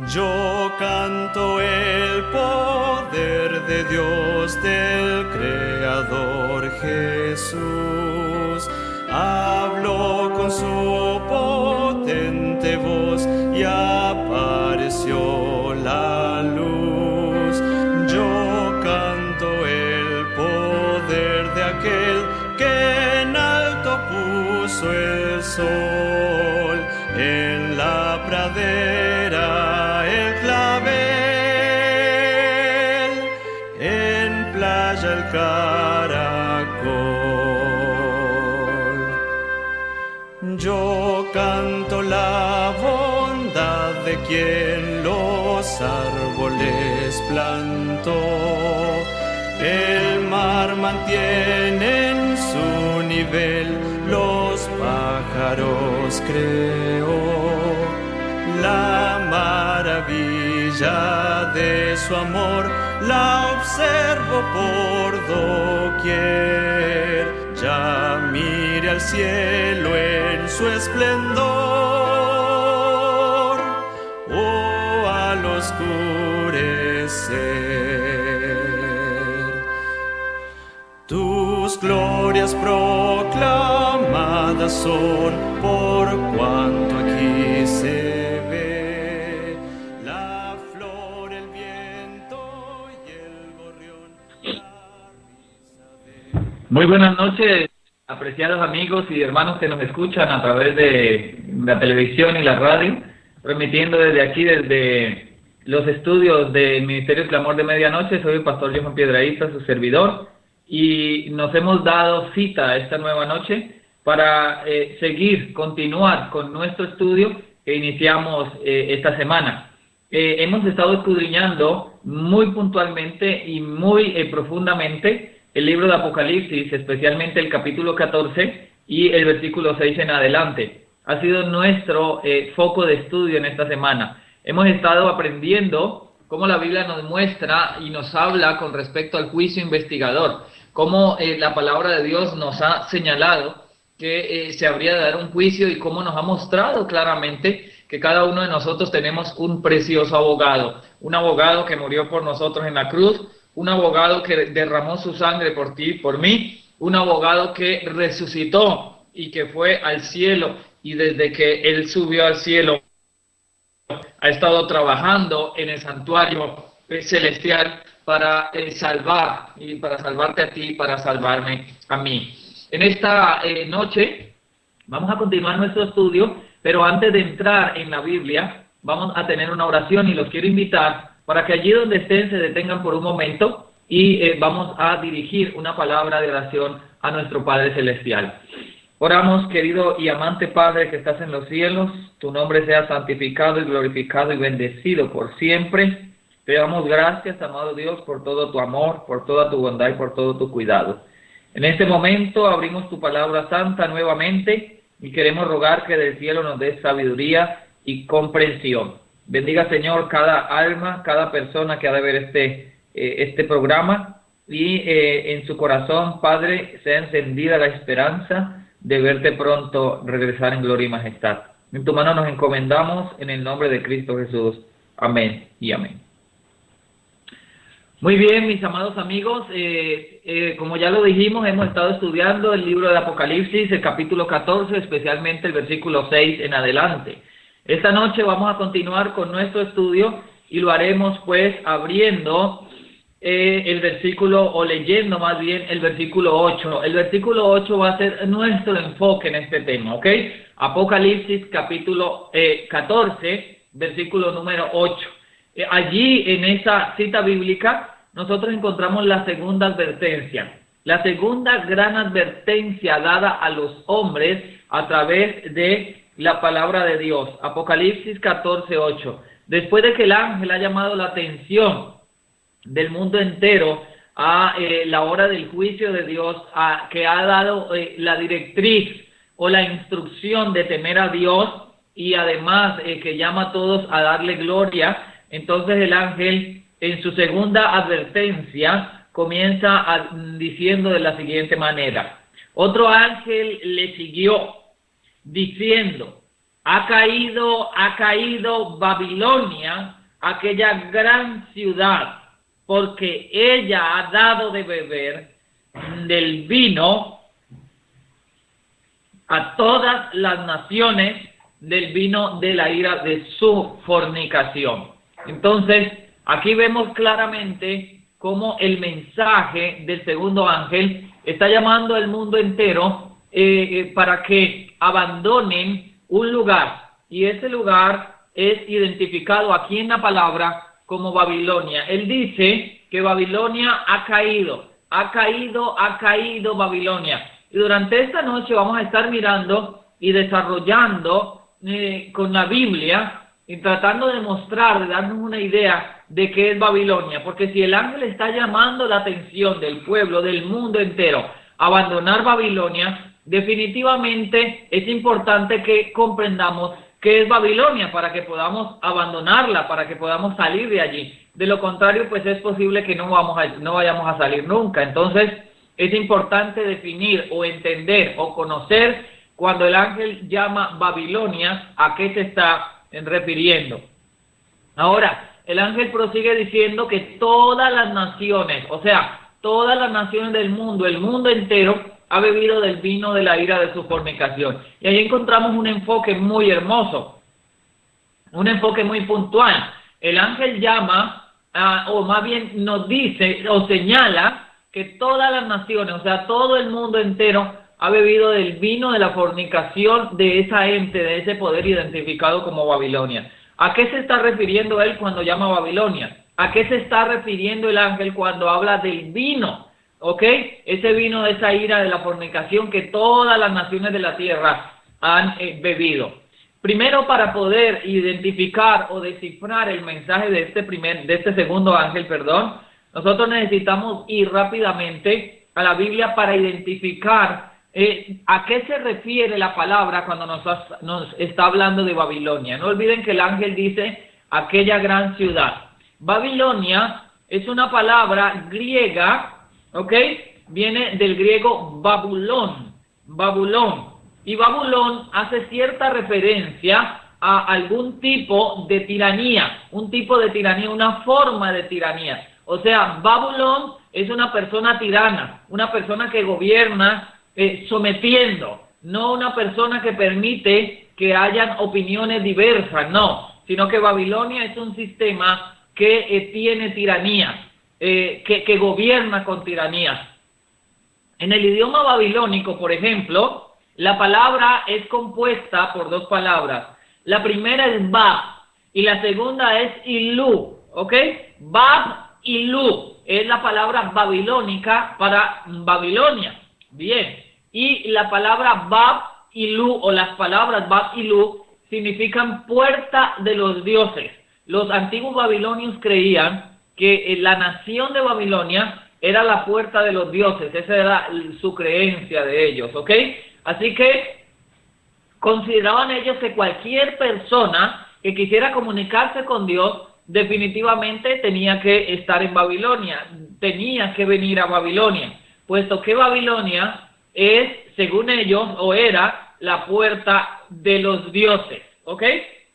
Yo canto el poder de Dios, del Creador Jesús. Habló con su potente voz y apareció la luz. Yo canto el poder de aquel que en alto puso el sol, en la pradera el clavel, en playa el caracol. Yo canto la bondad de quien los árboles plantó. El mar mantiene en su nivel, los pájaros creó. La maravilla de su amor la observo por doquier. Ya mire al cielo en su esplendor, o al oscurecer. Tus glorias proclamadas son por cuanto aquí se ve la flor, el viento y el gorrión, la risa de... Muy buenas noches, apreciados amigos y hermanos que nos escuchan a través de la televisión y la radio, transmitiendo desde aquí, desde los estudios del Ministerio Clamor de Medianoche. Soy el pastor Johan Piedrahíta, su servidor, y nos hemos dado cita esta nueva noche para continuar con nuestro estudio que iniciamos esta semana. Hemos estado escudriñando muy puntualmente y muy profundamente el libro de Apocalipsis, especialmente el capítulo 14 y el versículo 6 en adelante. Ha sido nuestro foco de estudio en esta semana. Hemos estado aprendiendo cómo la Biblia nos muestra y nos habla con respecto al juicio investigador, cómo la palabra de Dios nos ha señalado que se habría de dar un juicio y cómo nos ha mostrado claramente que cada uno de nosotros tenemos un precioso abogado, un abogado que murió por nosotros en la cruz, un abogado que derramó su sangre por ti, por mí, un abogado que resucitó y que fue al cielo, y desde que él subió al cielo ha estado trabajando en el santuario celestial para salvar, y para salvarte a ti, para salvarme a mí. En esta noche vamos a continuar nuestro estudio, pero antes de entrar en la Biblia vamos a tener una oración y los quiero invitar para que allí donde estén se detengan por un momento y vamos a dirigir una palabra de oración a nuestro Padre Celestial. Oramos, querido y amante Padre que estás en los cielos, tu nombre sea santificado y glorificado y bendecido por siempre. Te damos gracias, amado Dios, por todo tu amor, por toda tu bondad y por todo tu cuidado. En este momento abrimos tu palabra santa nuevamente y queremos rogar que del cielo nos des sabiduría y comprensión. Bendiga, Señor, cada alma, cada persona que ha de ver este programa y en su corazón, Padre, sea encendida la esperanza de verte pronto regresar en gloria y majestad. En tu mano nos encomendamos en el nombre de Cristo Jesús. Amén y amén. Muy bien, mis amados amigos, como ya lo dijimos, hemos estado estudiando el libro de Apocalipsis, el capítulo 14, especialmente el versículo 6 en adelante. Esta noche vamos a continuar con nuestro estudio y lo haremos pues abriendo el versículo, o leyendo más bien el versículo 8. El versículo 8 va a ser nuestro enfoque en este tema, ¿ok? Apocalipsis capítulo 14, versículo número 8. Allí en esa cita bíblica nosotros encontramos la segunda advertencia, la segunda gran advertencia dada a los hombres a través de la palabra de Dios. Apocalipsis 14, 8. Después de que el ángel ha llamado la atención del mundo entero a la hora del juicio de Dios, que ha dado la directriz o la instrucción de temer a Dios y además que llama a todos a darle gloria, entonces el ángel en su segunda advertencia comienza diciendo de la siguiente manera: otro ángel le siguió diciendo, ha caído Babilonia, aquella gran ciudad, porque ella ha dado de beber del vino a todas las naciones, del vino de la ira de su fornicación. Entonces, aquí vemos claramente cómo el mensaje del segundo ángel está llamando al mundo entero para que abandonen un lugar, y ese lugar es identificado aquí en la palabra como Babilonia. Él dice que Babilonia ha caído Babilonia. Y durante esta noche vamos a estar mirando y desarrollando con la Biblia y tratando de mostrar, de darnos una idea de qué es Babilonia. Porque si el ángel está llamando la atención del pueblo, del mundo entero, a abandonar Babilonia, definitivamente es importante que comprendamos qué es Babilonia para que podamos abandonarla, para que podamos salir de allí. De lo contrario, pues es posible que no vayamos a salir nunca. Entonces, es importante definir o entender o conocer cuando el ángel llama Babilonia, a qué se está refiriendo. Ahora, el ángel prosigue diciendo que todas las naciones, o sea, todas las naciones del mundo, el mundo entero, ha bebido del vino de la ira de su fornicación. Y ahí encontramos un enfoque muy hermoso, un enfoque muy puntual. El ángel llama, o más bien nos dice o señala que todas las naciones, o sea, todo el mundo entero ha bebido del vino de la fornicación de esa ente, de ese poder identificado como Babilonia. ¿A qué se está refiriendo él cuando llama Babilonia? ¿A qué se está refiriendo el ángel cuando habla del vino? ¿Ok? Ese vino de esa ira de la fornicación que todas las naciones de la tierra han bebido. Primero, para poder identificar o descifrar el mensaje de este segundo ángel, nosotros necesitamos ir rápidamente a la Biblia para identificar a qué se refiere la palabra cuando nos está hablando de Babilonia. No olviden que el ángel dice aquella gran ciudad. Babilonia es una palabra griega, ¿ok? Viene del griego babulón, y Babulón hace cierta referencia a algún tipo de tiranía, una forma de tiranía. O sea, Babulón es una persona tirana, una persona que gobierna sometiendo, no una persona que permite que hayan opiniones diversas, no, sino que Babilonia es un sistema que tiene tiranía, que gobierna con tiranía. En el idioma babilónico, por ejemplo, la palabra es compuesta por dos palabras. La primera es Bab y la segunda es Ilu, ¿ok? Bab, Ilu es la palabra babilónica para Babilonia. Bien, y la palabra Bab, Ilu, o las palabras Bab, Ilu, significan puerta de los dioses. Los antiguos babilonios creían que la nación de Babilonia era la puerta de los dioses. Esa era su creencia de ellos, ¿ok? Así que consideraban ellos que cualquier persona que quisiera comunicarse con Dios definitivamente tenía que estar en Babilonia, tenía que venir a Babilonia, puesto que Babilonia es, según ellos, o era la puerta de los dioses, ¿ok?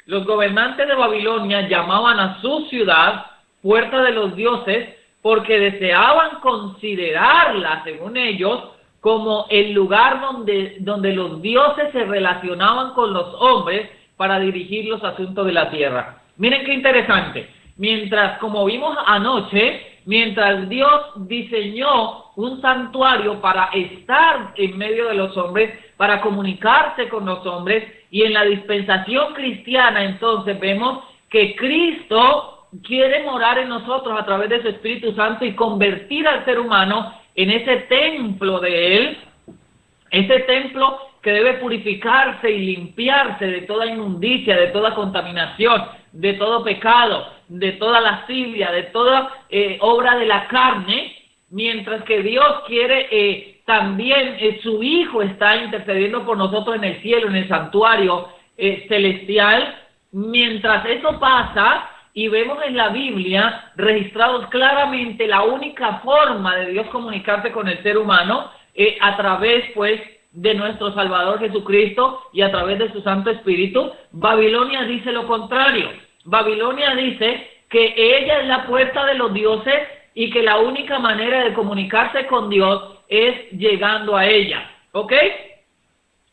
Los gobernantes de Babilonia llamaban a su ciudad puerta de los dioses porque deseaban considerarla, según ellos, como el lugar donde los dioses se relacionaban con los hombres para dirigir los asuntos de la tierra. Miren qué interesante. Mientras, como vimos anoche, mientras Dios diseñó un santuario para estar en medio de los hombres, para comunicarse con los hombres, y en la dispensación cristiana entonces vemos que Cristo quiere morar en nosotros a través de su Espíritu Santo y convertir al ser humano en ese templo de Él, ese templo que debe purificarse y limpiarse de toda inmundicia, de toda contaminación, de todo pecado, de toda lascivia, de toda obra de la carne, mientras que Dios quiere también, su Hijo está intercediendo por nosotros en el cielo, en el santuario celestial. Mientras eso pasa, y vemos en la Biblia registrados claramente la única forma de Dios comunicarse con el ser humano a través, pues, de nuestro Salvador Jesucristo y a través de su Santo Espíritu. Babilonia dice lo contrario. Babilonia dice que ella es la puerta de los dioses y que la única manera de comunicarse con Dios es llegando a ella, ¿ok?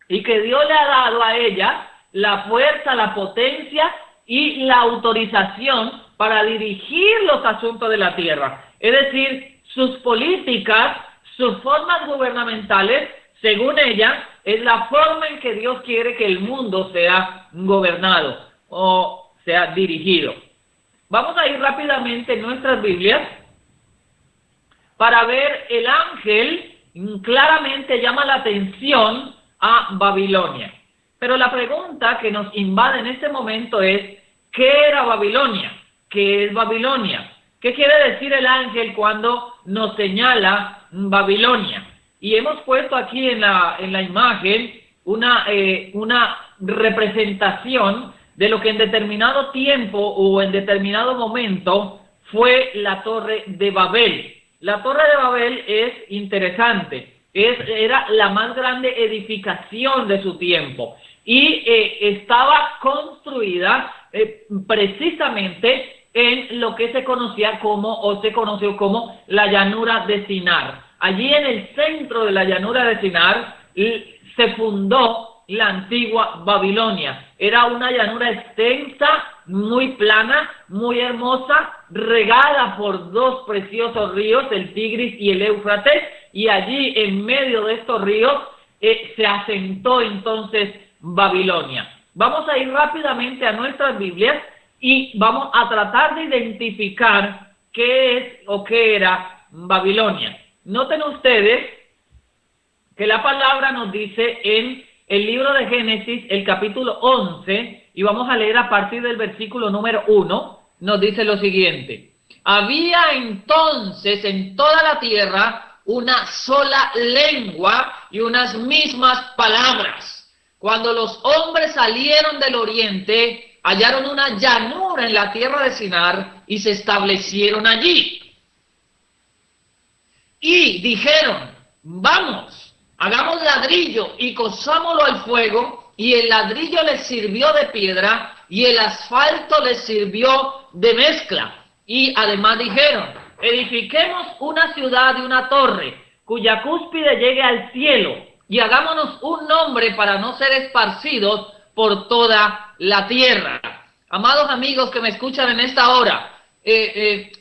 Y que Dios le ha dado a ella la fuerza, la potencia y la autorización para dirigir los asuntos de la tierra. Es decir, sus políticas, sus formas gubernamentales, según ella, es la forma en que Dios quiere que el mundo sea gobernado o sea dirigido. Vamos a ir rápidamente en nuestras Biblias para ver el ángel claramente llama la atención a Babilonia. Pero la pregunta que nos invade en este momento es, ¿qué era Babilonia? ¿Qué es Babilonia? ¿Qué quiere decir el ángel cuando nos señala Babilonia? Y hemos puesto aquí en la imagen una representación de lo que en determinado tiempo o en determinado momento fue la Torre de Babel. La Torre de Babel es interesante, era la más grande edificación de su tiempo y estaba construida precisamente en lo que se conocía como, o se conoció como, la llanura de Sinar. Allí en el centro de la llanura de Sinar se fundó la antigua Babilonia. Era una llanura extensa, muy plana, muy hermosa, regada por dos preciosos ríos, el Tigris y el Éufrates, y allí en medio de estos ríos se asentó entonces Babilonia. Vamos a ir rápidamente a nuestras Biblias y vamos a tratar de identificar qué es o qué era Babilonia. Noten ustedes que la palabra nos dice en el libro de Génesis, el capítulo 11, y vamos a leer a partir del versículo número 1, nos dice lo siguiente: había entonces en toda la tierra una sola lengua y unas mismas palabras. Cuando los hombres salieron del oriente, hallaron una llanura en la tierra de Sinar y se establecieron allí. Y dijeron: vamos, hagamos ladrillo y cozámoslo al fuego. Y el ladrillo les sirvió de piedra y el asfalto les sirvió de mezcla. Y además dijeron: edifiquemos una ciudad y una torre, cuya cúspide llegue al cielo, y hagámonos un nombre para no ser esparcidos por toda la tierra. Amados amigos que me escuchan en esta hora,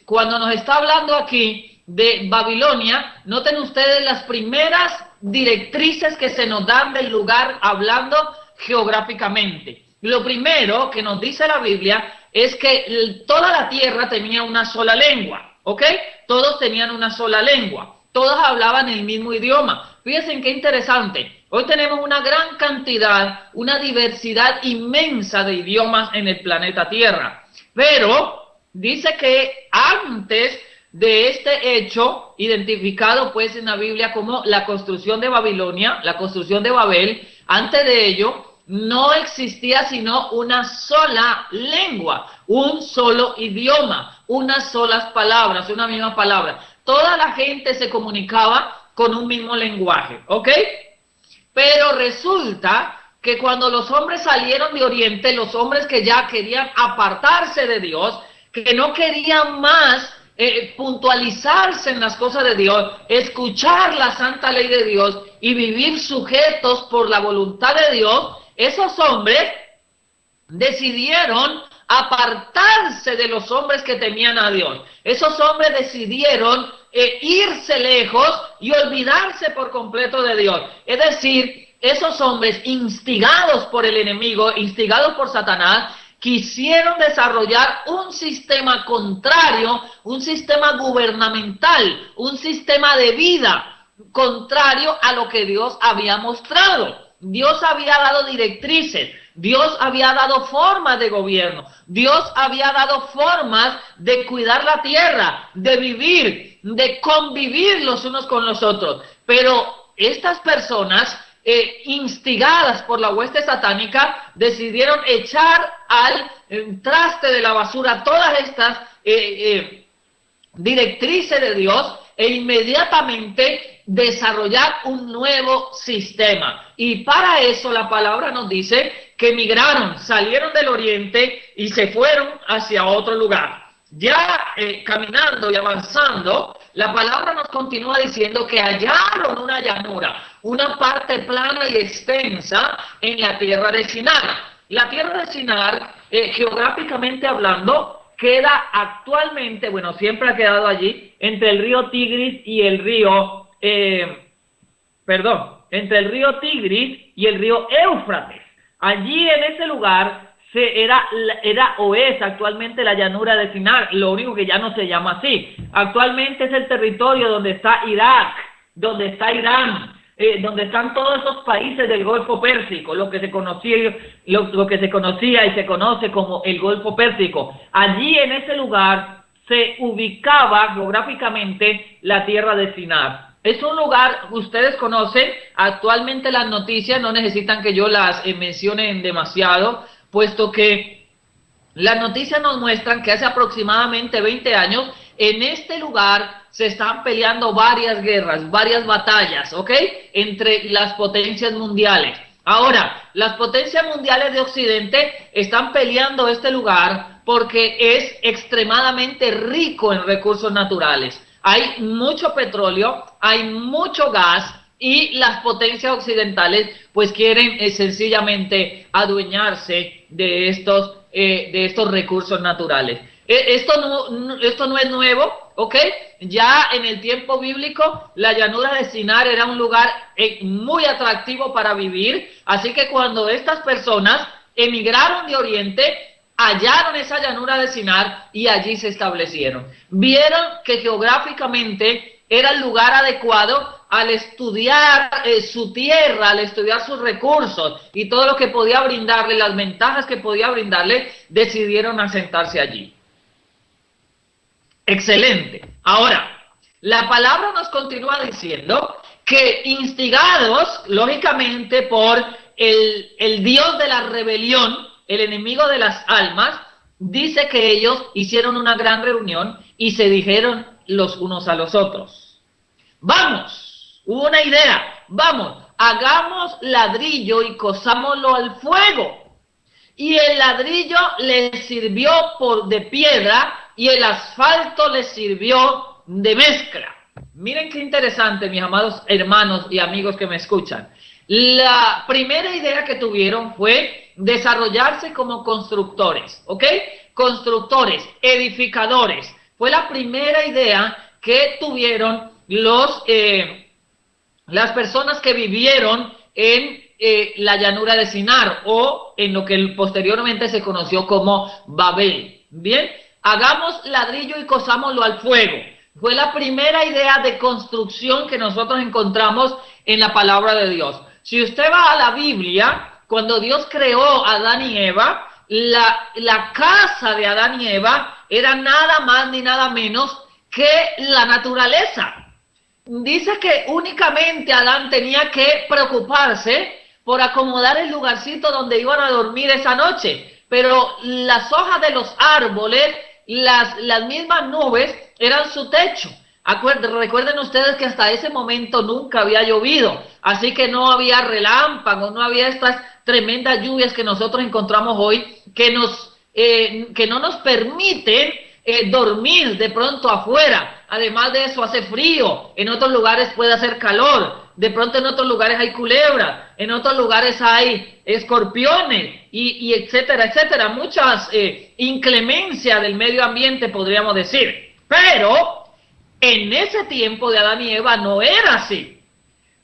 cuando nos está hablando aquí de Babilonia, noten ustedes las primeras directrices que se nos dan del lugar hablando geográficamente. Lo primero que nos dice la Biblia es que toda la tierra tenía una sola lengua, ¿ok? Todos tenían una sola lengua, todos hablaban el mismo idioma. Fíjense qué interesante. Hoy tenemos una gran cantidad, una diversidad inmensa de idiomas en el planeta Tierra. Pero dice que antes de este hecho, identificado pues en la Biblia como la construcción de Babilonia, la construcción de Babel, antes de ello no existía sino una sola lengua, un solo idioma, unas solas palabras, una misma palabra. Toda la gente se comunicaba con un mismo lenguaje, ¿ok? Pero resulta que cuando los hombres salieron de Oriente, los hombres que ya querían apartarse de Dios, que no querían más puntualizarse en las cosas de Dios, escuchar la santa ley de Dios y vivir sujetos por la voluntad de Dios, esos hombres decidieron apartarse de los hombres que temían a Dios. Esos hombres decidieron irse lejos y olvidarse por completo de Dios. Es decir, esos hombres instigados por el enemigo, instigados por Satanás, quisieron desarrollar un sistema contrario, un sistema gubernamental, un sistema de vida contrario a lo que Dios había mostrado. Dios había dado directrices, Dios había dado formas de gobierno, Dios había dado formas de cuidar la tierra, de vivir, de convivir los unos con los otros. Pero estas personas, instigadas por la hueste satánica, decidieron echar al traste de la basura todas estas directrices de Dios e inmediatamente desarrollar un nuevo sistema. Y para eso la palabra nos dice que emigraron, salieron del oriente y se fueron hacia otro lugar. Ya caminando y avanzando, la palabra nos continúa diciendo que hallaron una llanura, una parte plana y extensa en la tierra de Sinar. La tierra de Sinar, geográficamente hablando, queda actualmente, bueno, siempre ha quedado allí, entre el río Tigris y el río, entre el río Tigris y el río Éufrates. Allí en ese lugar era o es actualmente la llanura de Sinar, lo único que ya no se llama así. Actualmente es el territorio donde está Irak, donde está Irán, donde están todos esos países del Golfo Pérsico, lo que se conocía y se conoce como el Golfo Pérsico. Allí en ese lugar se ubicaba geográficamente la tierra de Sinar. Es un lugar, ustedes conocen, actualmente las noticias no necesitan que yo las mencione demasiado, puesto que las noticias nos muestran que hace aproximadamente 20 años en este lugar se están peleando varias guerras, varias batallas, ¿ok? Entre las potencias mundiales. Ahora, las potencias mundiales de Occidente están peleando este lugar porque es extremadamente rico en recursos naturales. Hay mucho petróleo, hay mucho gas y las potencias occidentales pues quieren sencillamente adueñarse de estos recursos naturales. Esto no es nuevo, ¿ok? Ya en el tiempo bíblico la llanura de Sinar era un lugar muy atractivo para vivir, así que cuando estas personas emigraron de Oriente, hallaron esa llanura de Sinar y allí se establecieron. Vieron que geográficamente era el lugar adecuado al estudiar su tierra, al estudiar sus recursos y todo lo que podía brindarle, las ventajas que podía brindarle, decidieron asentarse allí. Excelente. Ahora, la palabra nos continúa diciendo que instigados, lógicamente, por el Dios de la rebelión, el enemigo de las almas, dice que ellos hicieron una gran reunión y se dijeron los unos a los otros: vamos, hubo una idea, vamos, hagamos ladrillo y cozámoslo al fuego. Y el ladrillo les sirvió de piedra y el asfalto les sirvió de mezcla. Miren qué interesante, mis amados hermanos y amigos que me escuchan. La primera idea que tuvieron fue desarrollarse como constructores, ¿ok? Constructores, edificadores. Fue la primera idea que tuvieron las personas que vivieron en la llanura de Sinar o en lo que posteriormente se conoció como Babel. Bien, hagamos ladrillo y cozámoslo al fuego. Fue la primera idea de construcción que nosotros encontramos en la palabra de Dios. Si usted va a la Biblia, cuando Dios creó a Adán y Eva, la casa de Adán y Eva era nada más ni nada menos que la naturaleza. Dice que únicamente Adán tenía que preocuparse por acomodar el lugarcito donde iban a dormir esa noche, pero las hojas de los árboles, las mismas nubes eran su techo. Recuerden ustedes que hasta ese momento nunca había llovido, así que no había relámpagos, no había estas tremendas lluvias que nosotros encontramos hoy, que no nos permiten dormir de pronto afuera. Además de eso hace frío, en otros lugares puede hacer calor, de pronto en otros lugares hay culebras, en otros lugares hay escorpiones y etcétera, etcétera, muchas inclemencias del medio ambiente podríamos decir. Pero en ese tiempo de Adán y Eva no era así.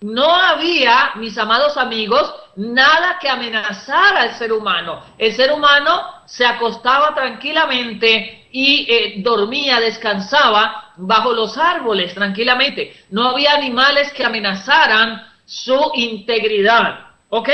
No había, mis amados amigos, nada que amenazara al ser humano. El ser humano se acostaba tranquilamente y dormía, descansaba bajo los árboles tranquilamente. No había animales que amenazaran su integridad, ¿ok?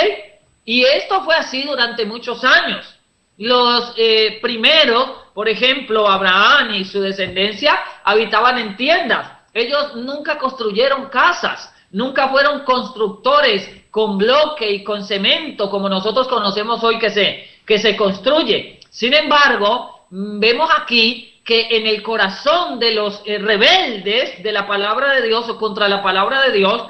Y esto fue así durante muchos años. Los primeros, por ejemplo, Abraham y su descendencia, habitaban en tiendas. Ellos nunca construyeron casas, nunca fueron constructores con bloque y con cemento, como nosotros conocemos hoy que se construye. Sin embargo, vemos aquí que en el corazón de los rebeldes de la palabra de Dios o contra la palabra de Dios,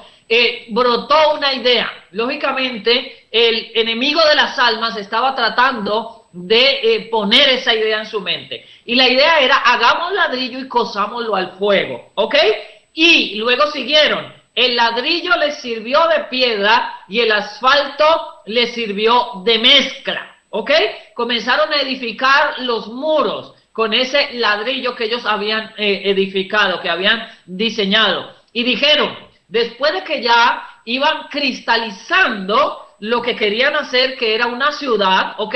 brotó una idea. Lógicamente, el enemigo de las almas estaba tratando de poner esa idea en su mente. Y la idea era, hagamos ladrillo y cozámoslo al fuego, ¿ok? Y luego siguieron, el ladrillo les sirvió de piedra y el asfalto les sirvió de mezcla, ¿ok? Comenzaron a edificar los muros con ese ladrillo que ellos habían edificado, que habían diseñado. Y dijeron, después de que ya iban cristalizando lo que querían hacer, que era una ciudad, ¿ok?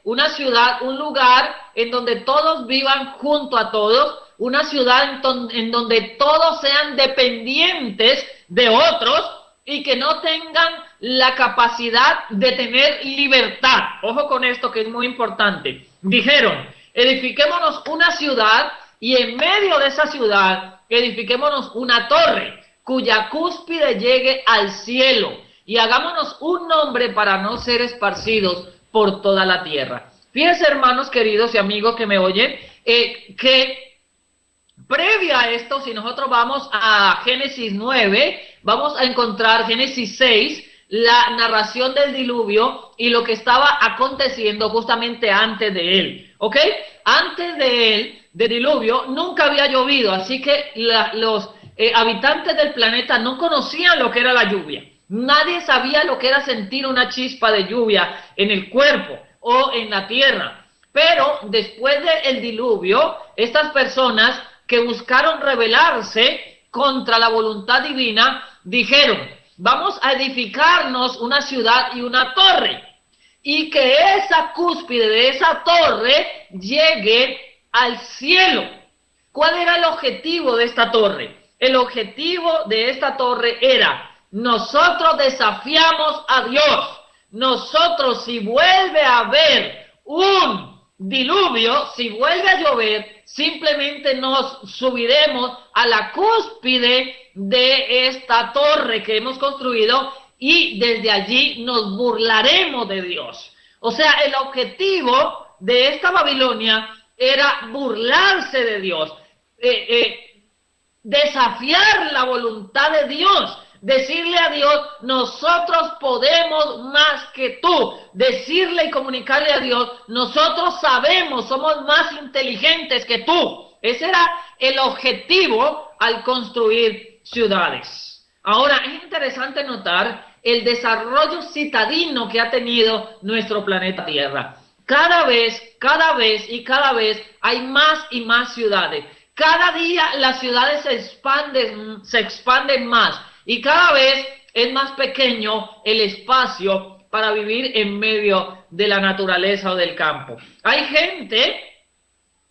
Una ciudad, un lugar en donde todos vivan junto a todos, una ciudad en donde todos sean dependientes de otros y que no tengan la capacidad de tener libertad. Ojo con esto que es muy importante. Dijeron, edifiquémonos una ciudad y en medio de esa ciudad edifiquémonos una torre cuya cúspide llegue al cielo y hagámonos un nombre para no ser esparcidos por toda la tierra. Fíjense, hermanos queridos y amigos que me oyen, que previo a esto, si nosotros vamos a Génesis 9, vamos a encontrar Génesis 6, la narración del diluvio y lo que estaba aconteciendo justamente antes de él, ¿ok? Antes de él, del diluvio, nunca había llovido, así que los habitantes del planeta no conocían lo que era la lluvia. Nadie sabía lo que era sentir una chispa de lluvia en el cuerpo o en la tierra. Pero después del diluvio, estas personas que buscaron rebelarse contra la voluntad divina, dijeron, vamos a edificarnos una ciudad y una torre, y que esa cúspide de esa torre llegue al cielo. ¿Cuál era el objetivo de esta torre? El objetivo de esta torre era, nosotros desafiamos a Dios. Nosotros, si vuelve a haber un diluvio, si vuelve a llover, simplemente nos subiremos a la cúspide de esta torre que hemos construido y desde allí nos burlaremos de Dios. O sea, el objetivo de esta Babilonia era burlarse de Dios, desafiar la voluntad de Dios, decirle a Dios, nosotros podemos más que tú, decirle y comunicarle a Dios, nosotros sabemos, somos más inteligentes que tú. Ese era el objetivo al construir ciudades. Ahora, es interesante notar el desarrollo citadino que ha tenido nuestro planeta Tierra. Cada vez hay más y más ciudades. Cada día las ciudades se expanden más y cada vez es más pequeño el espacio para vivir en medio de la naturaleza o del campo. Hay gente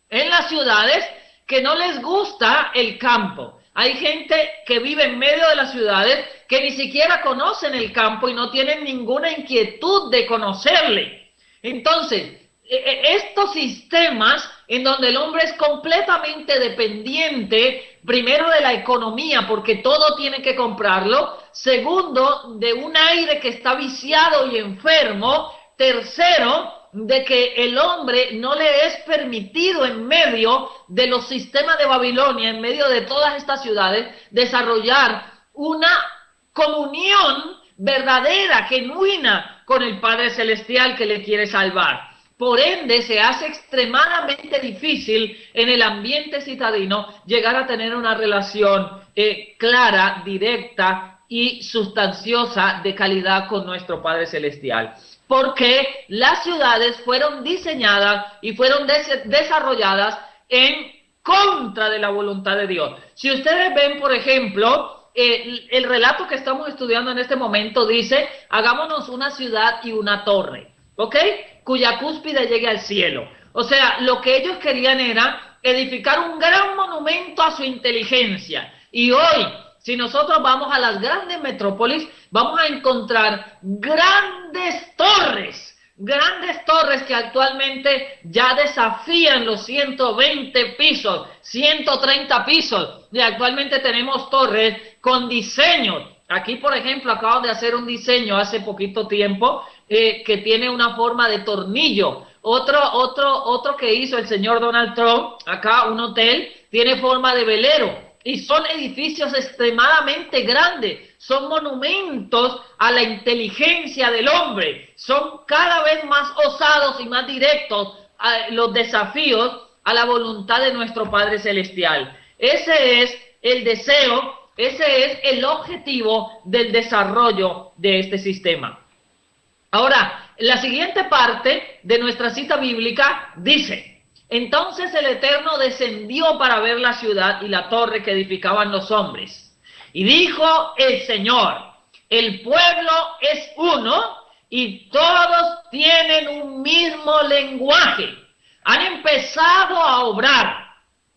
en las ciudades que no les gusta el campo. Hay gente que vive en medio de las ciudades que ni siquiera conocen el campo y no tienen ninguna inquietud de conocerle. Entonces, estos sistemas en donde el hombre es completamente dependiente, primero de la economía, porque todo tiene que comprarlo, segundo, de un aire que está viciado y enfermo, tercero, de que el hombre no le es permitido en medio de los sistemas de Babilonia, en medio de todas estas ciudades, desarrollar una comunión verdadera, genuina con el Padre Celestial que le quiere salvar. Por ende, se hace extremadamente difícil en el ambiente citadino llegar a tener una relación clara, directa y sustanciosa de calidad con nuestro Padre Celestial. Porque las ciudades fueron diseñadas y fueron desarrolladas en contra de la voluntad de Dios. Si ustedes ven, por ejemplo, el relato que estamos estudiando en este momento dice, hagámonos una ciudad y una torre, ¿ok? Cuya cúspide llegue al cielo. O sea, lo que ellos querían era edificar un gran monumento a su inteligencia. Y hoy, si nosotros vamos a las grandes metrópolis, vamos a encontrar grandes torres que actualmente ya desafían los 120 pisos, 130 pisos. Y actualmente tenemos torres con diseños. Aquí, por ejemplo, acaban de hacer un diseño hace poquito tiempo que tiene una forma de tornillo. Otro que hizo el señor Donald Trump, acá un hotel, tiene forma de velero. y son edificios extremadamente grandes, son monumentos a la inteligencia del hombre, son cada vez más osados y más directos a los desafíos a la voluntad de nuestro Padre Celestial. Ese es el deseo, ese es el objetivo del desarrollo de este sistema. Ahora, la siguiente parte de nuestra cita bíblica dice: entonces el Eterno descendió para ver la ciudad y la torre que edificaban los hombres. Y dijo el Señor: el pueblo es uno y todos tienen un mismo lenguaje. Han empezado a obrar,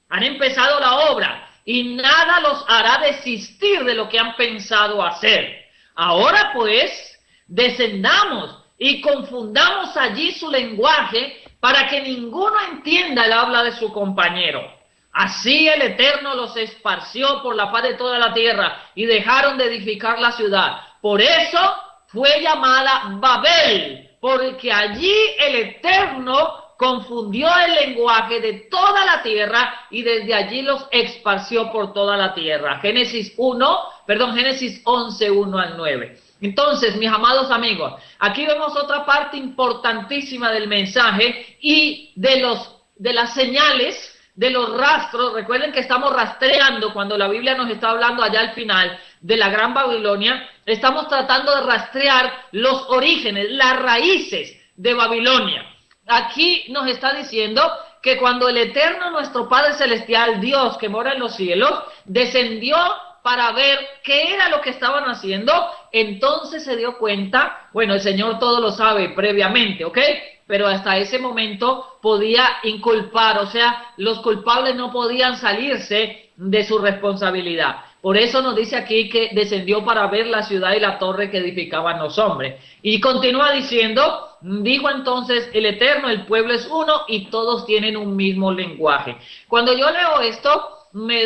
han empezado la obra y nada los hará desistir de lo que han pensado hacer. Ahora pues, descendamos y confundamos allí su lenguaje para que ninguno entienda el habla de su compañero. Así el Eterno los esparció por la faz de toda la tierra y dejaron de edificar la ciudad. Por eso fue llamada Babel, porque allí el Eterno confundió el lenguaje de toda la tierra y desde allí los esparció por toda la tierra. Génesis 11, 1 al 9. Entonces, mis amados amigos, aquí vemos otra parte importantísima del mensaje y de las señales, de los rastros. Recuerden que estamos rastreando cuando la Biblia nos está hablando allá al final de la Gran Babilonia. Estamos tratando de rastrear los orígenes, las raíces de Babilonia. Aquí nos está diciendo que cuando el Eterno, nuestro Padre Celestial, Dios que mora en los cielos, descendió para ver qué era lo que estaban haciendo, entonces se dio cuenta, bueno, el Señor todo lo sabe previamente, ¿ok? Pero hasta ese momento podía inculpar, o sea, los culpables no podían salirse de su responsabilidad. Por eso nos dice aquí que descendió para ver la ciudad y la torre que edificaban los hombres. Y continúa diciendo: dijo entonces el Eterno, el pueblo es uno y todos tienen un mismo lenguaje. Cuando yo leo esto, me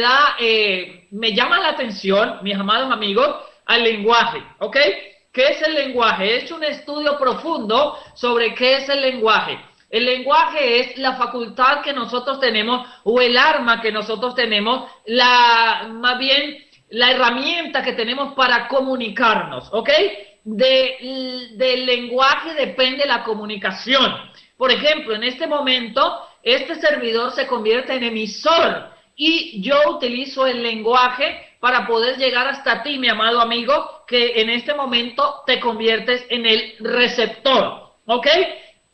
llama la atención, mis amados amigos, al lenguaje, ¿ok? ¿Qué es el lenguaje? He hecho un estudio profundo sobre qué es el lenguaje. El lenguaje es la facultad que nosotros tenemos, o el arma que nosotros tenemos, más bien la herramienta que tenemos para comunicarnos, ¿ok? Del lenguaje depende la comunicación. Por ejemplo, en este momento, este servidor se convierte en emisor y yo utilizo el lenguaje para poder llegar hasta ti, mi amado amigo, que en este momento te conviertes en el receptor, ¿ok?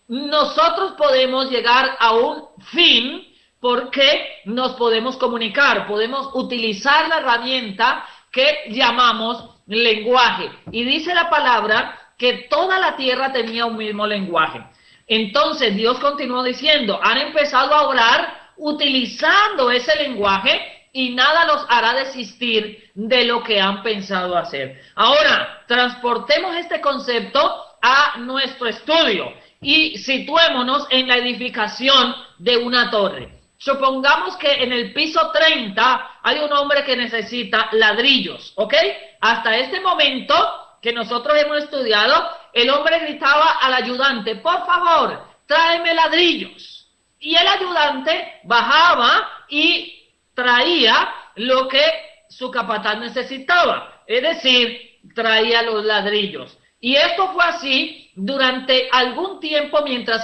Nosotros podemos llegar a un fin porque nos podemos comunicar, podemos utilizar la herramienta que llamamos lenguaje. Y dice la palabra que toda la tierra tenía un mismo lenguaje. Entonces Dios continuó diciendo: han empezado a orar utilizando ese lenguaje y nada los hará desistir de lo que han pensado hacer. Ahora, transportemos este concepto a nuestro estudio y situémonos en la edificación de una torre. Supongamos que en el piso 30 hay un hombre que necesita ladrillos, ¿ok? Hasta este momento que nosotros hemos estudiado, el hombre gritaba al ayudante: por favor, tráeme ladrillos. Y el ayudante bajaba y traía lo que su capataz necesitaba, es decir, traía los ladrillos. Y esto fue así durante algún tiempo mientras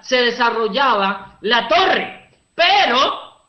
se desarrollaba la torre. Pero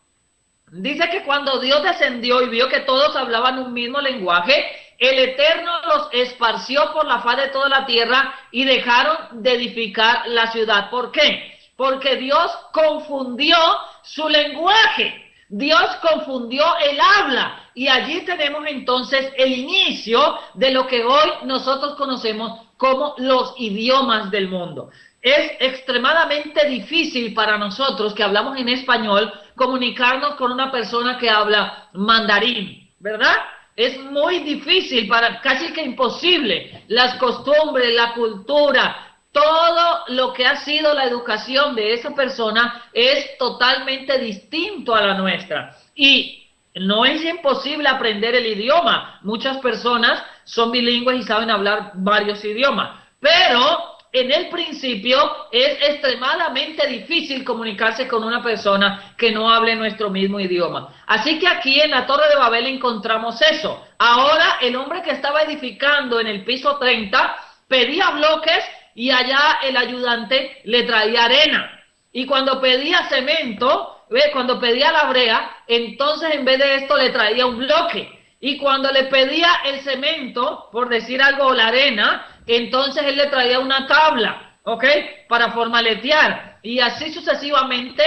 dice que cuando Dios descendió y vio que todos hablaban un mismo lenguaje, el Eterno los esparció por la faz de toda la tierra y dejaron de edificar la ciudad. ¿Por qué? Porque Dios confundió su lenguaje. Dios confundió el habla y allí tenemos entonces el inicio de lo que hoy nosotros conocemos como los idiomas del mundo. Es extremadamente difícil para nosotros que hablamos en español comunicarnos con una persona que habla mandarín, ¿verdad? Es muy difícil, casi que imposible. Las costumbres, la cultura, todo lo que ha sido la educación de esa persona es totalmente distinto a la nuestra. Y no es imposible aprender el idioma. Muchas personas son bilingües y saben hablar varios idiomas. Pero en el principio es extremadamente difícil comunicarse con una persona que no hable nuestro mismo idioma. Así que aquí en la Torre de Babel encontramos eso. Ahora el hombre que estaba edificando en el piso 30 pedía bloques y allá el ayudante le traía arena. Y cuando pedía cemento, cuando pedía la brea, entonces en vez de esto le traía un bloque. Y cuando le pedía el cemento, por decir algo, la arena, entonces él le traía una tabla, ¿ok? Para formaletear. Y así sucesivamente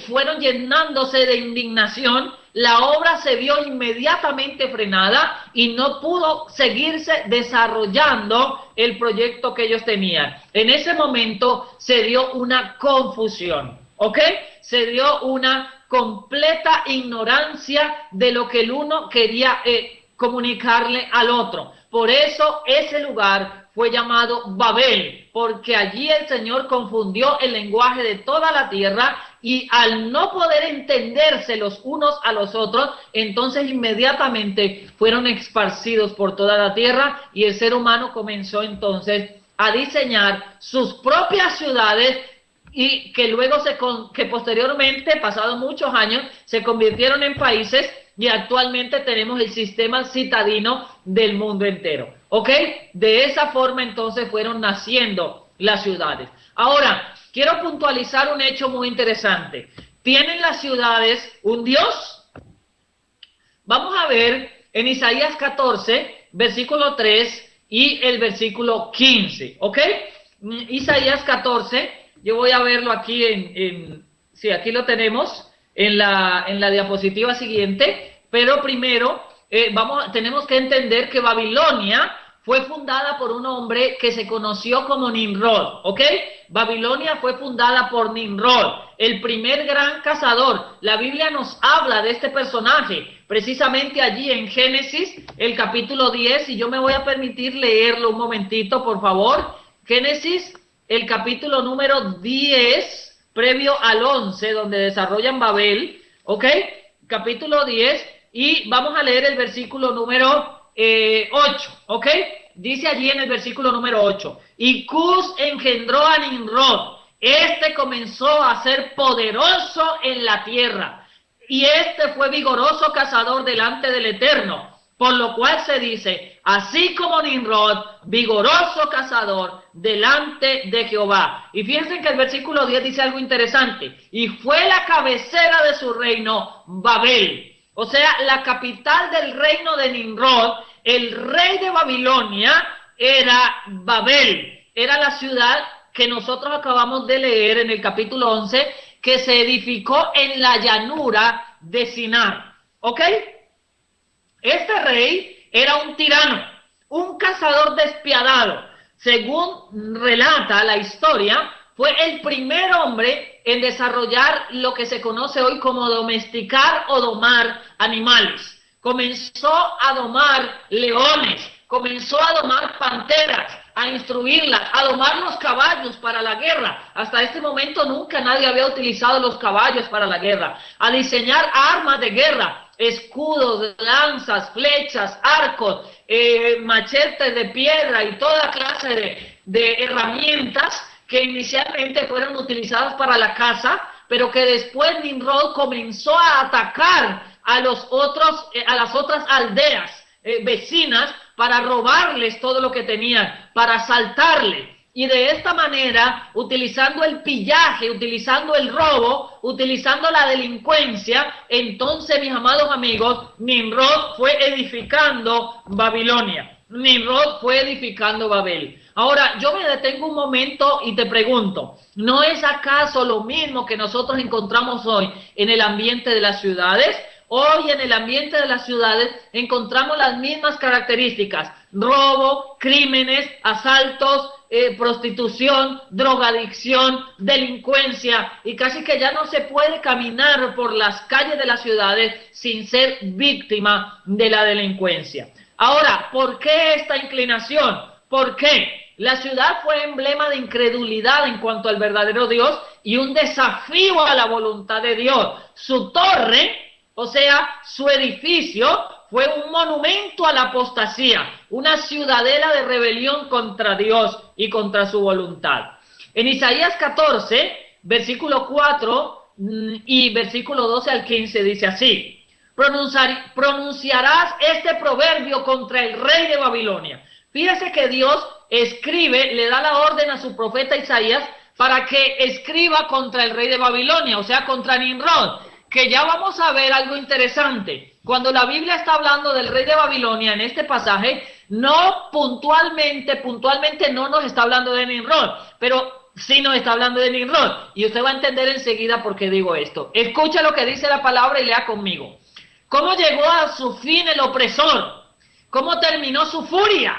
fueron llenándose de indignación. La obra se vio inmediatamente frenada y no pudo seguirse desarrollando el proyecto que ellos tenían. En ese momento se dio una confusión, ¿ok? Se dio una completa ignorancia de lo que el uno quería comunicarle al otro. Por eso ese lugar fue llamado Babel, porque allí el Señor confundió el lenguaje de toda la tierra y al no poder entenderse los unos a los otros, entonces inmediatamente fueron esparcidos por toda la tierra y el ser humano comenzó entonces a diseñar sus propias ciudades y que luego que posteriormente, pasados muchos años, se convirtieron en países y actualmente tenemos el sistema citadino del mundo entero, ¿ok? De esa forma entonces fueron naciendo las ciudades. Ahora, quiero puntualizar un hecho muy interesante. ¿Tienen las ciudades un Dios? Vamos a ver en Isaías 14, versículo 3 y el versículo 15, ¿ok? Isaías 14, yo voy a verlo aquí sí, aquí lo tenemos en la diapositiva siguiente, pero primero tenemos que entender que Babilonia fue fundada por un hombre que se conoció como Nimrod, ¿ok? Babilonia fue fundada por Nimrod, el primer gran cazador. La Biblia nos habla de este personaje, precisamente allí en Génesis, el capítulo 10, y yo me voy a permitir leerlo un momentito, por favor. Génesis, el capítulo número 10, previo al 11, donde desarrollan Babel, ¿ok? Capítulo 10, y vamos a leer el versículo número 8, ¿ok? Dice allí en el versículo número 8, y Cus engendró a Nimrod, este comenzó a ser poderoso en la tierra, y este fue vigoroso cazador delante del Eterno, por lo cual se dice, así como Nimrod, vigoroso cazador delante de Jehová. Y fíjense que el versículo 10 dice algo interesante, y fue la cabecera de su reino Babel. O sea, la capital del reino de Nimrod, el rey de Babilonia, era Babel. Era la ciudad que nosotros acabamos de leer en el capítulo 11, que se edificó en la llanura de Sinar. ¿Ok? Este rey era un tirano, un cazador despiadado. Según relata la historia, fue el primer hombre en desarrollar lo que se conoce hoy como domesticar o domar animales. Comenzó a domar leones, comenzó a domar panteras, a instruirlas, a domar los caballos para la guerra. Hasta este momento nunca nadie había utilizado los caballos para la guerra. A diseñar armas de guerra, escudos, lanzas, flechas, arcos, machetes de piedra y toda clase de herramientas que inicialmente fueron utilizadas para la caza, pero que después Nimrod comenzó a atacar a las otras aldeas vecinas para robarles todo lo que tenían, para asaltarle. Y de esta manera, utilizando el pillaje, utilizando el robo, utilizando la delincuencia, entonces, mis amados amigos, Nimrod fue edificando Babilonia. Nimrod fue edificando Babel. Ahora, yo me detengo un momento y te pregunto, ¿no es acaso lo mismo que nosotros encontramos hoy en el ambiente de las ciudades? Hoy en el ambiente de las ciudades encontramos las mismas características: robo, crímenes, asaltos, prostitución, drogadicción, delincuencia, y casi que ya no se puede caminar por las calles de las ciudades sin ser víctima de la delincuencia. Ahora, ¿por qué esta inclinación? ¿Por qué? La ciudad fue emblema de incredulidad en cuanto al verdadero Dios y un desafío a la voluntad de Dios. Su torre, o sea, su edificio, fue un monumento a la apostasía, una ciudadela de rebelión contra Dios y contra su voluntad. En Isaías 14, versículo 4 y versículo 12 al 15 dice así: pronunciarás este proverbio contra el rey de Babilonia. Fíjese que Dios escribe, le da la orden a su profeta Isaías para que escriba contra el rey de Babilonia, o sea, contra Nimrod, que ya vamos a ver algo interesante. Cuando la Biblia está hablando del rey de Babilonia en este pasaje, no puntualmente no nos está hablando de Nimrod, pero sí nos está hablando de Nimrod, y usted va a entender enseguida por qué digo esto. Escucha lo que dice la palabra y lea conmigo. ¿Cómo llegó a su fin el opresor? ¿Cómo terminó su furia?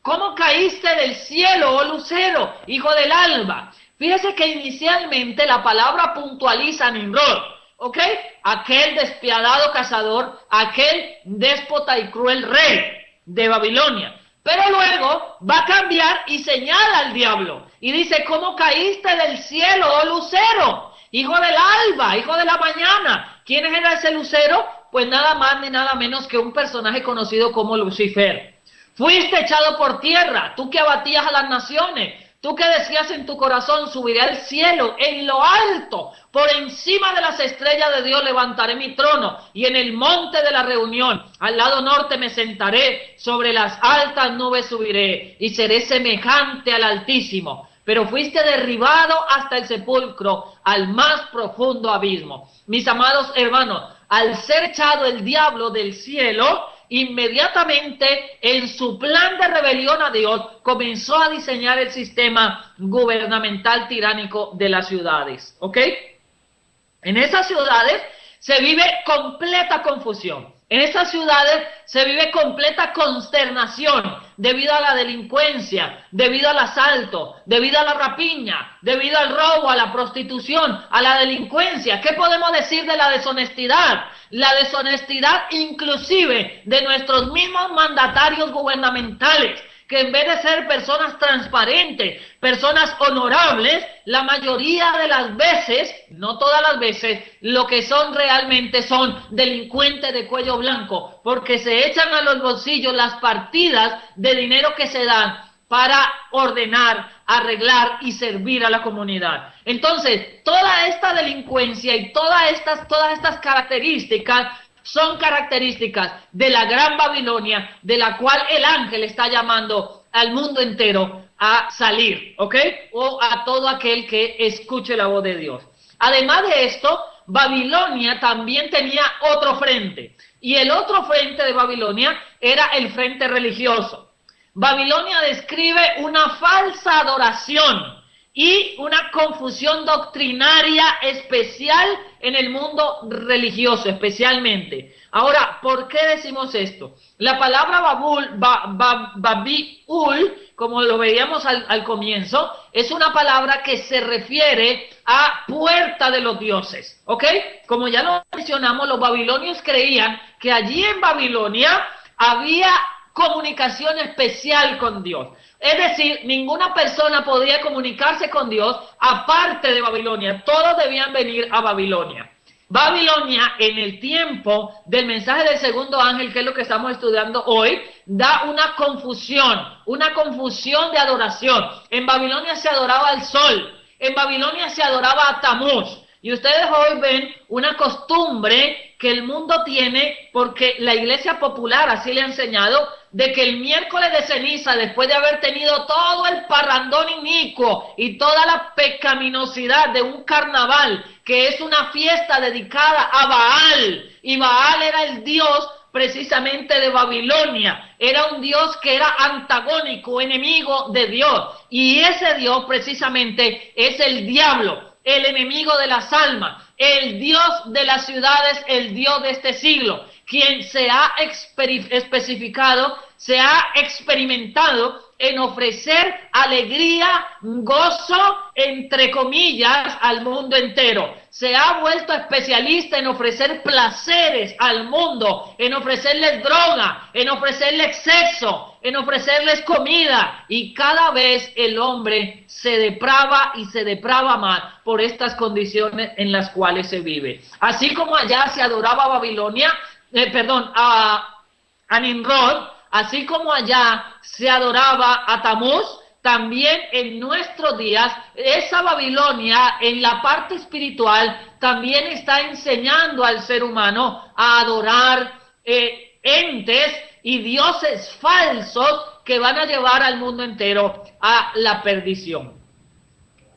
¿Cómo caíste del cielo, oh lucero, hijo del alba? Fíjese que inicialmente la palabra puntualiza a Nimrod, ¿ok? Aquel despiadado cazador, aquel déspota y cruel rey de Babilonia. Pero luego va a cambiar y señala al diablo. Y dice: ¿cómo caíste del cielo, oh lucero, hijo del alba, hijo de la mañana? ¿Quién era ese lucero? Pues nada más ni nada menos que un personaje conocido como Lucifer. Fuiste echado por tierra, tú que abatías a las naciones, tú que decías en tu corazón: subiré al cielo, en lo alto, por encima de las estrellas de Dios levantaré mi trono, y en el monte de la reunión, al lado norte me sentaré, sobre las altas nubes subiré, y seré semejante al Altísimo. Pero fuiste derribado hasta el sepulcro, al más profundo abismo. Mis amados hermanos, al ser echado el diablo del cielo, inmediatamente en su plan de rebelión a Dios comenzó a diseñar el sistema gubernamental tiránico de las ciudades, ¿ok? En esas ciudades se vive completa confusión. En esas ciudades se vive completa consternación debido a la delincuencia, debido al asalto, debido a la rapiña, debido al robo, a la prostitución, a la delincuencia. ¿Qué podemos decir de la deshonestidad? La deshonestidad inclusive de nuestros mismos mandatarios gubernamentales, que en vez de ser personas transparentes, personas honorables, la mayoría de las veces, no todas las veces, lo que son realmente son delincuentes de cuello blanco, porque se echan a los bolsillos las partidas de dinero que se dan para ordenar, arreglar y servir a la comunidad. Entonces, toda esta delincuencia y todas estas características son características de la gran Babilonia, de la cual el ángel está llamando al mundo entero a salir, ¿ok? O a todo aquel que escuche la voz de Dios. Además de esto, Babilonia también tenía otro frente, y el otro frente de Babilonia era el frente religioso. Babilonia describe una falsa adoración y una confusión doctrinaria especial en el mundo religioso, especialmente. Ahora, ¿por qué decimos esto? La palabra Babiul, como lo veíamos al comienzo, es una palabra que se refiere a puerta de los dioses, ¿ok? Como ya lo mencionamos, los babilonios creían que allí en Babilonia había comunicación especial con Dios. Es decir, ninguna persona podía comunicarse con Dios aparte de Babilonia. Todos debían venir a Babilonia. Babilonia, en el tiempo del mensaje del segundo ángel, que es lo que estamos estudiando hoy, da una confusión de adoración. En Babilonia se adoraba al sol, en Babilonia se adoraba a Tamuz. Y ustedes hoy ven una costumbre que el mundo tiene, porque la iglesia popular así le ha enseñado, de que el miércoles de ceniza, después de haber tenido todo el parrandón inicuo y toda la pecaminosidad de un carnaval, que es una fiesta dedicada a Baal, y Baal era el dios precisamente de Babilonia, era un dios que era antagónico, enemigo de Dios, y ese dios precisamente es el diablo, el enemigo de las almas, el Dios de las ciudades, el Dios de este siglo, quien se ha especificado, se ha experimentado en ofrecer alegría, gozo, entre comillas, al mundo entero. Se ha vuelto especialista en ofrecer placeres al mundo, en ofrecerles droga, en ofrecerles sexo, en ofrecerles comida, y cada vez el hombre se deprava y se deprava más por estas condiciones en las cuales se vive. Así como allá se adoraba a a Nimrod, así como allá se adoraba a Tamuz, también en nuestros días, esa Babilonia en la parte espiritual también está enseñando al ser humano a adorar entes y dioses falsos que van a llevar al mundo entero a la perdición.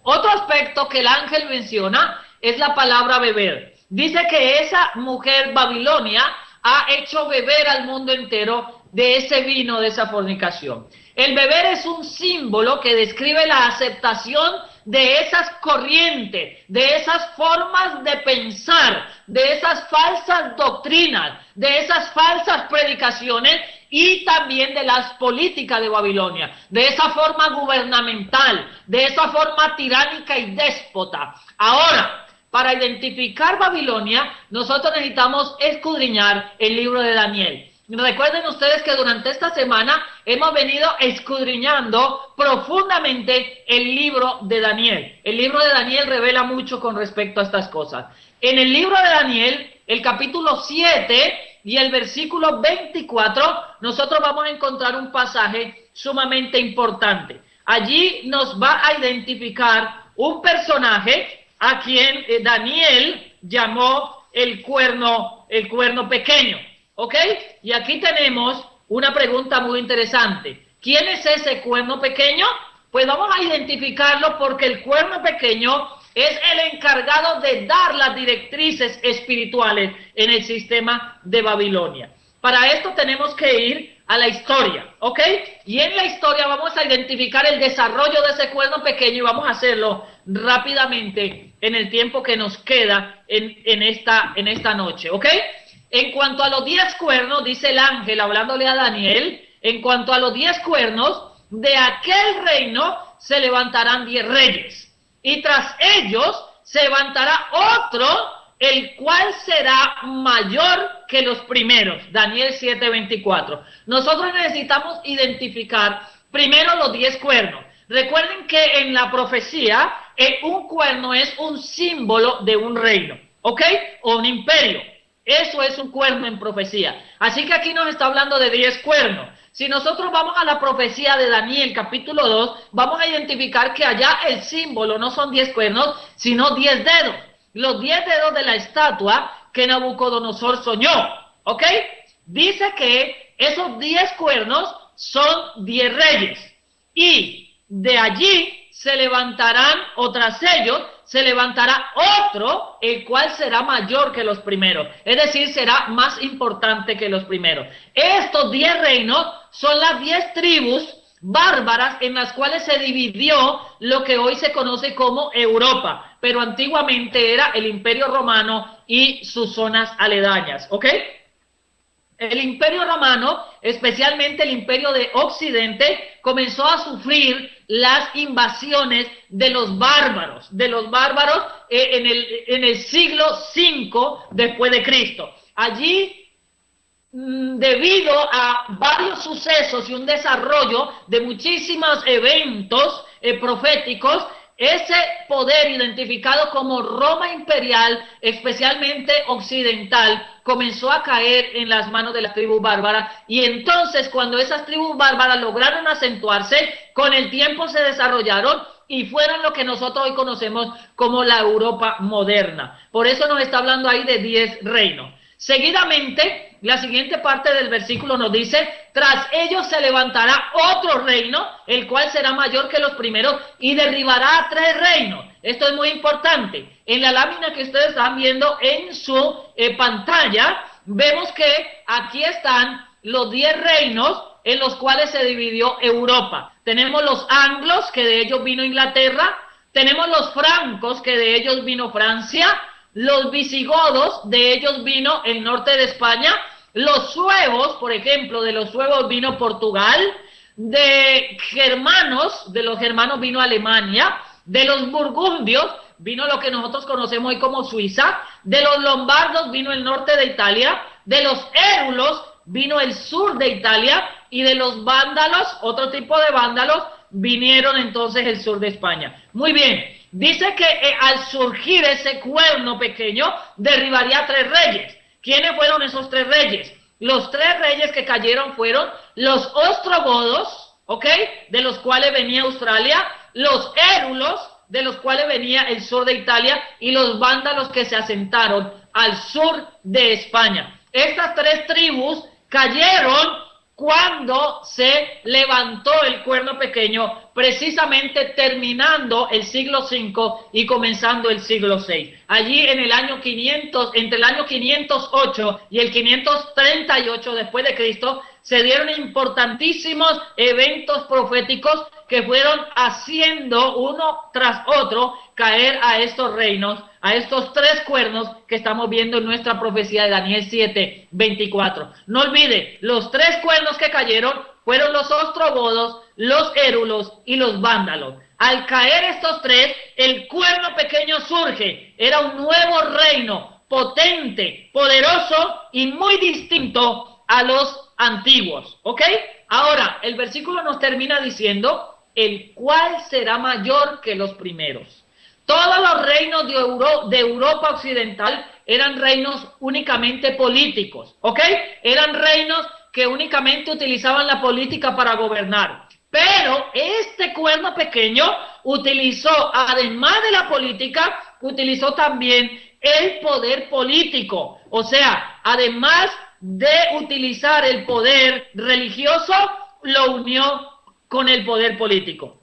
Otro aspecto que el ángel menciona es la palabra beber. Dice que esa mujer Babilonia ha hecho beber al mundo entero de ese vino, de esa fornicación. El beber es un símbolo que describe la aceptación de esas corrientes, de esas formas de pensar, de esas falsas doctrinas, de esas falsas predicaciones y también de las políticas de Babilonia, de esa forma gubernamental, de esa forma tiránica y déspota. Ahora, para identificar Babilonia, nosotros necesitamos escudriñar el libro de Daniel. Recuerden ustedes que durante esta semana hemos venido escudriñando profundamente el libro de Daniel. El libro de Daniel revela mucho con respecto a estas cosas. En el libro de Daniel, el capítulo 7 y el versículo 24, nosotros vamos a encontrar un pasaje sumamente importante. Allí nos va a identificar un personaje a quien Daniel llamó el cuerno pequeño. ¿Ok? Y aquí tenemos una pregunta muy interesante. ¿Quién es ese cuerno pequeño? Pues vamos a identificarlo porque el cuerno pequeño es el encargado de dar las directrices espirituales en el sistema de Babilonia. Para esto tenemos que ir a la historia, ¿ok? Y en la historia vamos a identificar el desarrollo de ese cuerno pequeño y vamos a hacerlo rápidamente en el tiempo que nos queda en esta noche, ¿ok? En cuanto a los 10 cuernos, dice el ángel hablándole a Daniel, en cuanto a los 10 cuernos, de aquel reino se levantarán 10 reyes, y tras ellos se levantará otro, el cual será mayor que los primeros. Daniel 7:24. Nosotros necesitamos identificar primero los 10 cuernos. Recuerden que en la profecía, un cuerno es un símbolo de un reino, ¿ok? O un imperio. Eso es un cuerno en profecía. Así que aquí nos está hablando de 10 cuernos. Si nosotros vamos a la profecía de Daniel capítulo 2, vamos a identificar que allá el símbolo no son 10 cuernos, sino 10 dedos. Los 10 dedos de la estatua que Nabucodonosor soñó. ¿Ok? Dice que esos 10 cuernos son 10 reyes. Y de allí se levantarán, o tras ellos, se levantará otro, el cual será mayor que los primeros. Es decir, será más importante que los primeros. Estos 10 reinos son las 10 tribus bárbaras en las cuales se dividió lo que hoy se conoce como Europa. Pero antiguamente era el Imperio Romano y sus zonas aledañas. ¿Ok? El Imperio Romano, especialmente el Imperio de Occidente, comenzó a sufrir las invasiones de los bárbaros en el siglo V después de Cristo. Allí, debido a varios sucesos y un desarrollo de muchísimos eventos proféticos, ese poder identificado como Roma imperial, especialmente occidental, comenzó a caer en las manos de las tribus bárbaras, y entonces cuando esas tribus bárbaras lograron acentuarse, con el tiempo se desarrollaron y fueron lo que nosotros hoy conocemos como la Europa moderna. Por eso nos está hablando ahí de 10 reinos. Seguidamente, la siguiente parte del versículo nos dice: tras ellos se levantará otro reino, el cual será mayor que los primeros, y derribará a 3 reinos. Esto es muy importante. En la lámina que ustedes están viendo en su pantalla, vemos que aquí están los 10 reinos en los cuales se dividió Europa. Tenemos los anglos, que de ellos vino Inglaterra. Tenemos los francos, que de ellos vino Francia. Los visigodos, de ellos vino el norte de España. Los suevos, por ejemplo, de los suevos vino Portugal. De los germanos vino Alemania. De los burgundios vino lo que nosotros conocemos hoy como Suiza. De los lombardos vino el norte de Italia. De los érulos vino el sur de Italia. Y de los vándalos, otro tipo de vándalos, vinieron entonces el sur de España. Muy bien. Dice que al surgir ese cuerno pequeño, derribaría a 3 reyes. ¿Quiénes fueron esos 3 reyes? Los 3 reyes que cayeron fueron los ostrogodos, ¿ok? De los cuales venía Australia, los érulos, de los cuales venía el sur de Italia, y los vándalos que se asentaron al sur de España. Estas 3 tribus cayeron cuando se levantó el cuerno pequeño, precisamente terminando el siglo V y comenzando el siglo VI. Allí en el año 500, entre el año 508 y el 538 después de Cristo, se dieron importantísimos eventos proféticos que fueron haciendo uno tras otro caer a estos reinos, a estos 3 cuernos que estamos viendo en nuestra profecía de Daniel 7:24. No olvide, los 3 cuernos que cayeron fueron los ostrogodos, los érulos y los vándalos. Al caer estos 3, el cuerno pequeño surge. Era un nuevo reino, potente, poderoso y muy distinto a los antiguos, ¿ok? Ahora, el versículo nos termina diciendo, el cual será mayor que los primeros. Todos los reinos de Europa occidental eran reinos únicamente políticos, ¿ok? Eran reinos que únicamente utilizaban la política para gobernar. Pero este cuerno pequeño utilizó, además de la política, utilizó también el poder político. O sea, además de utilizar el poder religioso, lo unió con el poder político.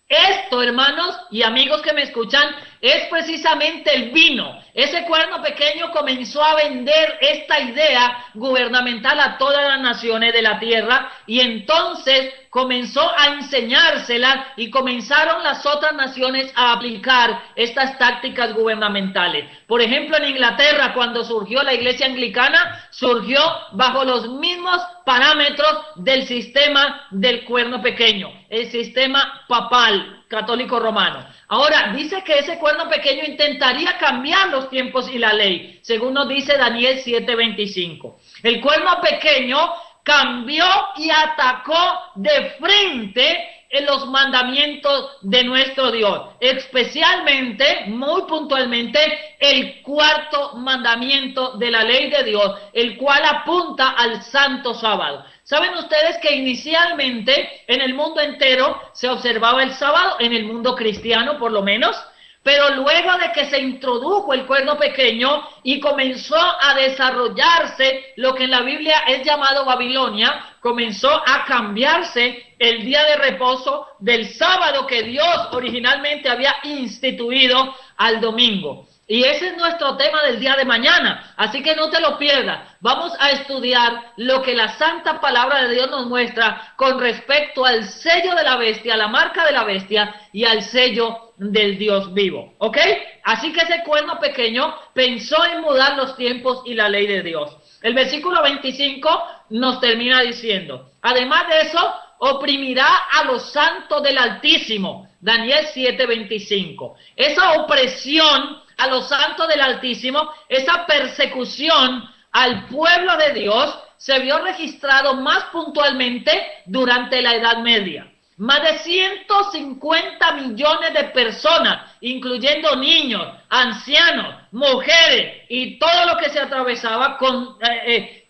Esto, hermanos y amigos que me escuchan, es precisamente el vino. Ese cuerno pequeño comenzó a vender esta idea gubernamental a todas las naciones de la tierra, y entonces comenzó a enseñársela y comenzaron las otras naciones a aplicar estas tácticas gubernamentales. Por ejemplo, en Inglaterra, cuando surgió la iglesia anglicana, surgió bajo los mismos parámetros del sistema del cuerno pequeño, el sistema papal católico romano. Ahora, dice que ese cuerno pequeño intentaría cambiar los tiempos y la ley, según nos dice Daniel 7:25. El cuerno pequeño cambió y atacó de frente en los mandamientos de nuestro Dios, especialmente, muy puntualmente, el 4º mandamiento de la ley de Dios, el cual apunta al santo sábado. ¿Saben ustedes que inicialmente en el mundo entero se observaba el sábado, en el mundo cristiano por lo menos? Pero luego de que se introdujo el cuerno pequeño y comenzó a desarrollarse lo que en la Biblia es llamado Babilonia, comenzó a cambiarse el día de reposo del sábado que Dios originalmente había instituido al domingo. Y ese es nuestro tema del día de mañana, así que no te lo pierdas. Vamos a estudiar lo que la santa palabra de Dios nos muestra con respecto al sello de la bestia, la marca de la bestia y al sello del Dios vivo, ¿ok? Así que ese cuerno pequeño pensó en mudar los tiempos y la ley de Dios. El versículo 25 nos termina diciendo, además de eso, oprimirá a los santos del Altísimo. Daniel 7:25. Esa opresión a los santos del Altísimo, esa persecución al pueblo de Dios, se vio registrado más puntualmente durante la Edad Media. Más de 150 millones de personas, incluyendo niños, ancianos, mujeres y todo lo que se atravesaba con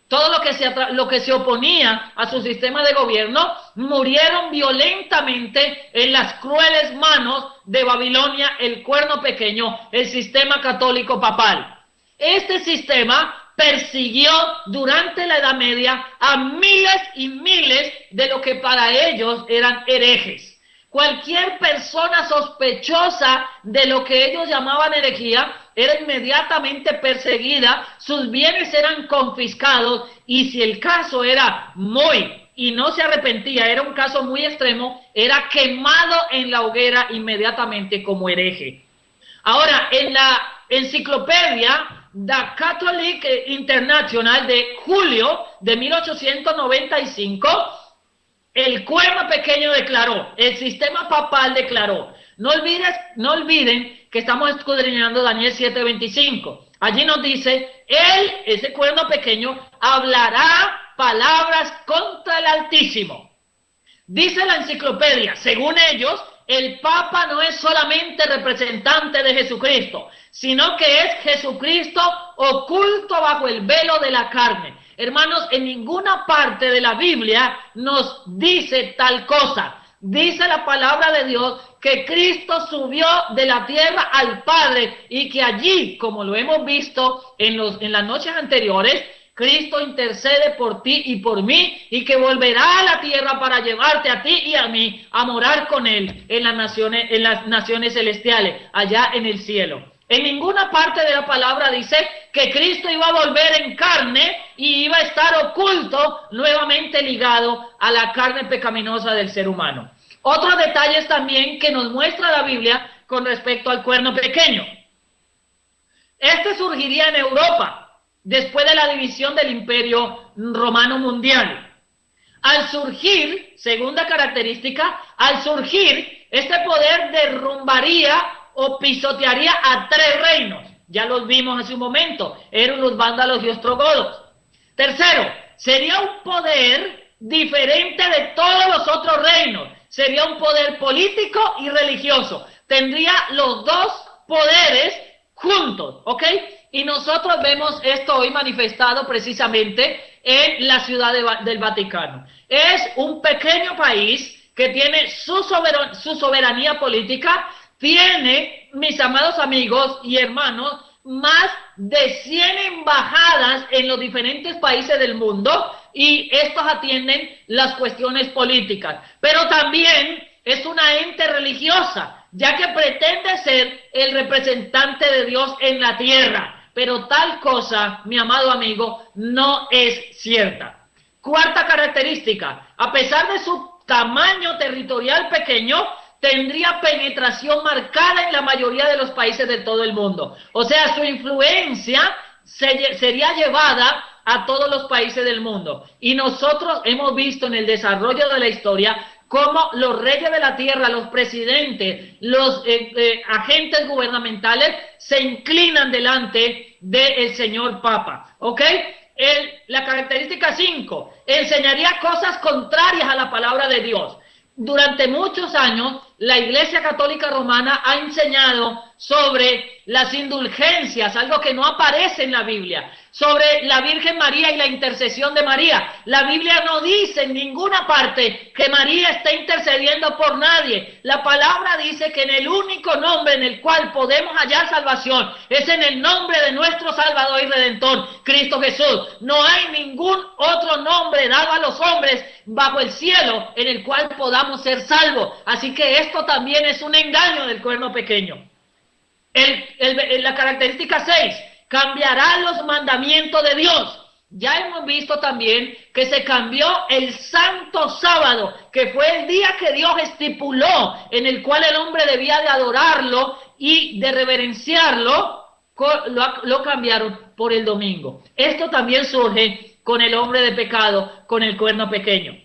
todo lo que se oponía a su sistema de gobierno, murieron violentamente en las crueles manos de Babilonia, el cuerno pequeño, el sistema católico papal. Este sistema persiguió durante la Edad Media a miles y miles de lo que para ellos eran herejes. Cualquier persona sospechosa de lo que ellos llamaban herejía era inmediatamente perseguida, sus bienes eran confiscados, y si el caso era y no se arrepentía, era un caso muy extremo, era quemado en la hoguera inmediatamente como hereje. Ahora, en la enciclopedia The Catholic International de julio de 1895, el cuerno pequeño declaró, el sistema papal declaró, no olviden que estamos escudriñando Daniel 7:25. Allí nos dice, ese cuerno pequeño, hablará palabras contra el Altísimo. Dice la enciclopedia, según ellos, el Papa no es solamente representante de Jesucristo, sino que es Jesucristo oculto bajo el velo de la carne. Hermanos, en ninguna parte de la Biblia nos dice tal cosa. Dice la palabra de Dios que Cristo subió de la tierra al Padre y que allí, como lo hemos visto en las noches anteriores, Cristo intercede por ti y por mí y que volverá a la tierra para llevarte a ti y a mí a morar con Él en las naciones celestiales, allá en el cielo. En ninguna parte de la palabra dice que Cristo iba a volver en carne y iba a estar oculto, nuevamente ligado a la carne pecaminosa del ser humano. Otros detalles también que nos muestra la Biblia con respecto al cuerno pequeño. Este surgiría en Europa después de la división del Imperio Romano Mundial. Al surgir, segunda característica, al surgir, este poder derrumbaría o pisotearía a 3 reinos. Ya los vimos hace un momento, eran los vándalos y ostrogodos. Tercero, sería un poder diferente de todos los otros reinos. Sería un poder político y religioso. Tendría los dos poderes juntos, ¿ok? Y nosotros vemos esto hoy manifestado precisamente en la ciudad del Vaticano. Es un pequeño país que tiene su soberanía política, tiene, mis amados amigos y hermanos, más de 100 embajadas en los diferentes países del mundo y estos atienden las cuestiones políticas. Pero también es una ente religiosa, ya que pretende ser el representante de Dios en la tierra. Pero tal cosa, mi amado amigo, no es cierta. Cuarta característica, a pesar de su tamaño territorial pequeño, tendría penetración marcada en la mayoría de los países de todo el mundo. O sea, su influencia sería llevada a todos los países del mundo. Y nosotros hemos visto en el desarrollo de la historia cómo los reyes de la tierra, los presidentes, los agentes gubernamentales se inclinan delante del señor Papa, ¿ok? La característica 5, enseñaría cosas contrarias a la palabra de Dios. Durante muchos años, la Iglesia Católica Romana ha enseñado sobre las indulgencias, algo que no aparece en la Biblia, sobre la Virgen María y la intercesión de María. La Biblia no dice en ninguna parte que María esté intercediendo por nadie. La palabra dice que en el único nombre en el cual podemos hallar salvación es en el nombre de nuestro Salvador y Redentor, Cristo Jesús. No hay ningún otro nombre dado a los hombres bajo el cielo en el cual podamos ser salvos. Así que esto también es un engaño del cuerno pequeño. La característica 6, cambiará los mandamientos de Dios. Ya hemos visto también que se cambió el santo sábado, que fue el día que Dios estipuló, en el cual el hombre debía de adorarlo y de reverenciarlo, lo cambiaron por el domingo. Esto también surge con el hombre de pecado, con el cuerno pequeño.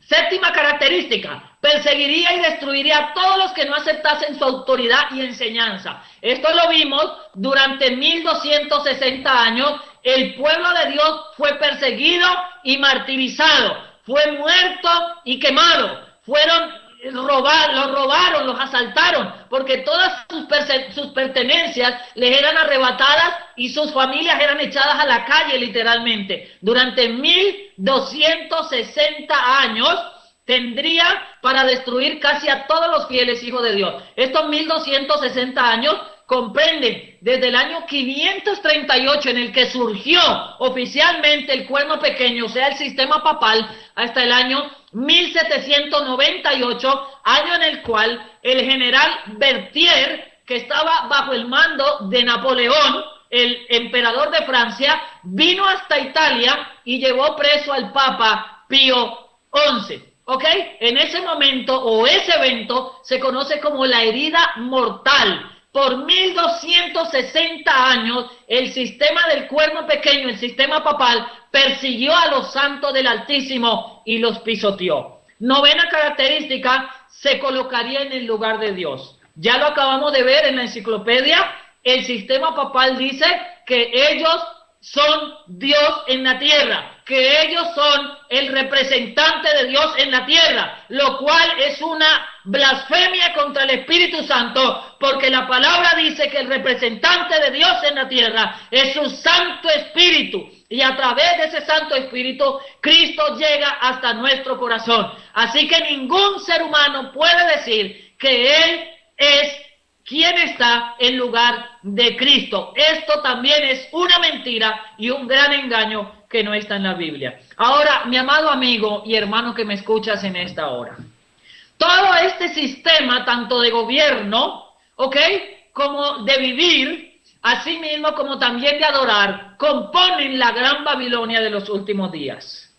Séptima característica, perseguiría y destruiría a todos los que no aceptasen su autoridad y enseñanza. Esto lo vimos durante 1260 años. El pueblo de Dios fue perseguido y martirizado, fue muerto y quemado, los robaron, los asaltaron, porque todas sus pertenencias les eran arrebatadas y sus familias eran echadas a la calle literalmente. Durante 1260 años tendría para destruir casi a todos los fieles hijos de Dios. Estos 1260 años comprenden desde el año 538 en el que surgió oficialmente el cuerno pequeño, o sea el sistema papal, hasta el año 1798, año en el cual el general Berthier, que estaba bajo el mando de Napoleón, el emperador de Francia, vino hasta Italia y llevó preso al Papa Pío XI. ¿Ok? En ese momento o ese evento se conoce como la herida mortal. Por 1260 años, el sistema del cuerno pequeño, el sistema papal, persiguió a los santos del Altísimo y los pisoteó. Novena característica, se colocaría en el lugar de Dios. Ya lo acabamos de ver en la enciclopedia. El sistema papal dice que ellos son Dios en la tierra, que ellos son el representante de Dios en la tierra, lo cual es una blasfemia contra el Espíritu Santo, porque la palabra dice que el representante de Dios en la tierra es su Santo Espíritu, y a través de ese Santo Espíritu, Cristo llega hasta nuestro corazón. Así que ningún ser humano puede decir que Él es quien está en lugar de Cristo. Esto también es una mentira y un gran engaño que no está en la Biblia. Ahora, mi amado amigo y hermano que me escuchas en esta hora, todo este sistema, tanto de gobierno, ¿ok?, como de vivir, así mismo como también de adorar, componen la gran Babilonia de los últimos días.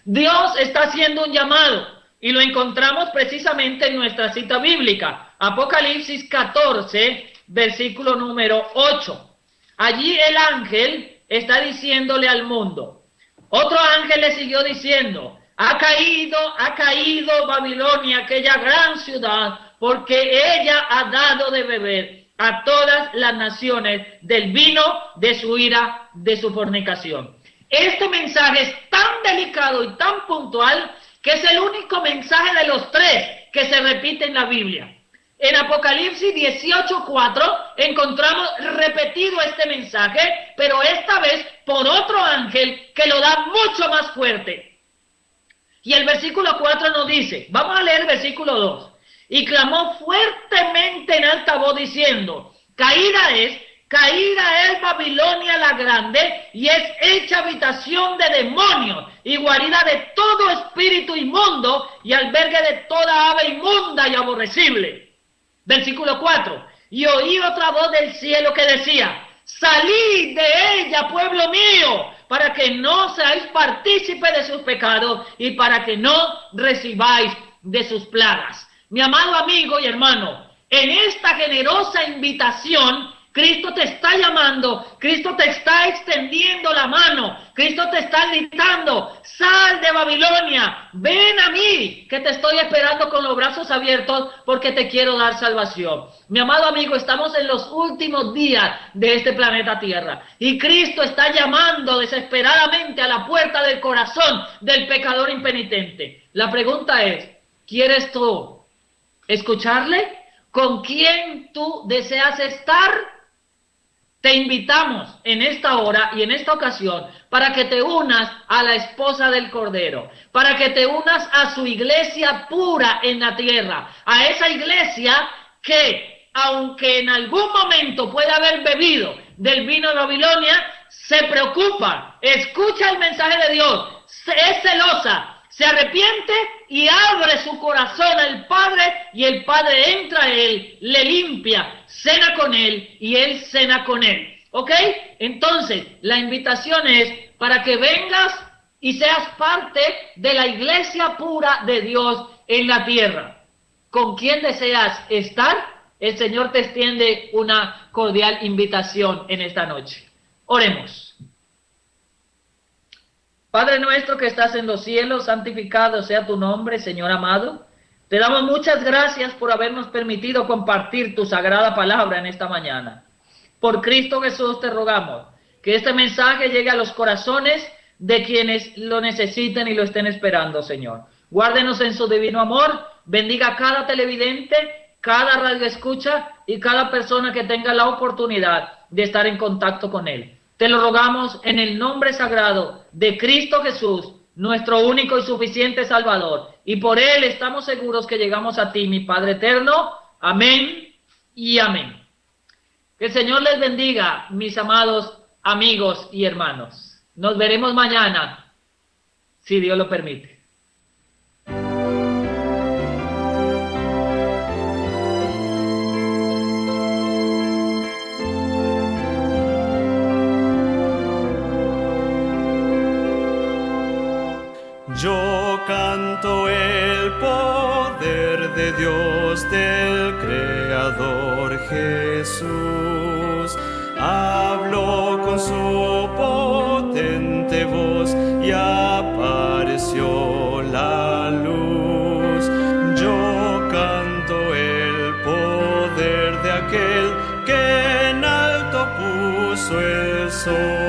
Dios está haciendo un llamado, y lo encontramos precisamente en nuestra cita bíblica, Apocalipsis 14, versículo número 8. Allí el ángel está diciéndole al mundo. Otro ángel le siguió diciendo, ha caído Babilonia, aquella gran ciudad, porque ella ha dado de beber a todas las naciones del vino de su ira, de su fornicación. Este mensaje es tan delicado y tan puntual que es el único mensaje de los tres que se repite en la Biblia. En Apocalipsis 18:4 encontramos repetido este mensaje, pero esta vez por otro ángel que lo da mucho más fuerte. Y el versículo 4 nos dice, vamos a leer el versículo 2. Y clamó fuertemente en alta voz diciendo, caída es Babilonia la grande, y es hecha habitación de demonios, y guarida de todo espíritu inmundo, y albergue de toda ave inmunda y aborrecible. Versículo 4. Y oí otra voz del cielo que decía, salid de ella, pueblo mío, para que no seáis partícipe de sus pecados, y para que no recibáis de sus plagas. Mi amado amigo y hermano, en esta generosa invitación, Cristo te está llamando, Cristo te está extendiendo la mano, Cristo te está gritando, sal de Babilonia, ven a mí, que te estoy esperando con los brazos abiertos porque te quiero dar salvación. Mi amado amigo, estamos en los últimos días de este planeta Tierra y Cristo está llamando desesperadamente a la puerta del corazón del pecador impenitente. La pregunta es, ¿quieres tú escucharle? ¿Con quién tú deseas estar? Te invitamos en esta hora y en esta ocasión para que te unas a la esposa del Cordero, para que te unas a su iglesia pura en la tierra, a esa iglesia que, aunque en algún momento pueda haber bebido del vino de Babilonia, se preocupa, escucha el mensaje de Dios, es celosa, se arrepiente y abre su corazón al Padre, y el Padre entra a él, le limpia, cena con él y él cena con él. ¿Ok? Entonces, la invitación es para que vengas y seas parte de la iglesia pura de Dios en la tierra. ¿Con quién deseas estar? El Señor te extiende una cordial invitación en esta noche. Oremos. Padre nuestro que estás en los cielos, santificado sea tu nombre, Señor amado. Te damos muchas gracias por habernos permitido compartir tu sagrada palabra en esta mañana. Por Cristo Jesús te rogamos que este mensaje llegue a los corazones de quienes lo necesiten y lo estén esperando, Señor. Guárdenos en su divino amor, bendiga a cada televidente, cada radio escucha y cada persona que tenga la oportunidad de estar en contacto con él. Te lo rogamos en el nombre sagrado de Cristo Jesús, nuestro único y suficiente Salvador. Y por Él estamos seguros que llegamos a ti, mi Padre eterno. Amén y amén. Que el Señor les bendiga, mis amados amigos y hermanos. Nos veremos mañana, si Dios lo permite. Yo canto el poder de Dios, del Creador Jesús. Habló con su potente voz y apareció la luz. Yo canto el poder de aquel que en alto puso el sol.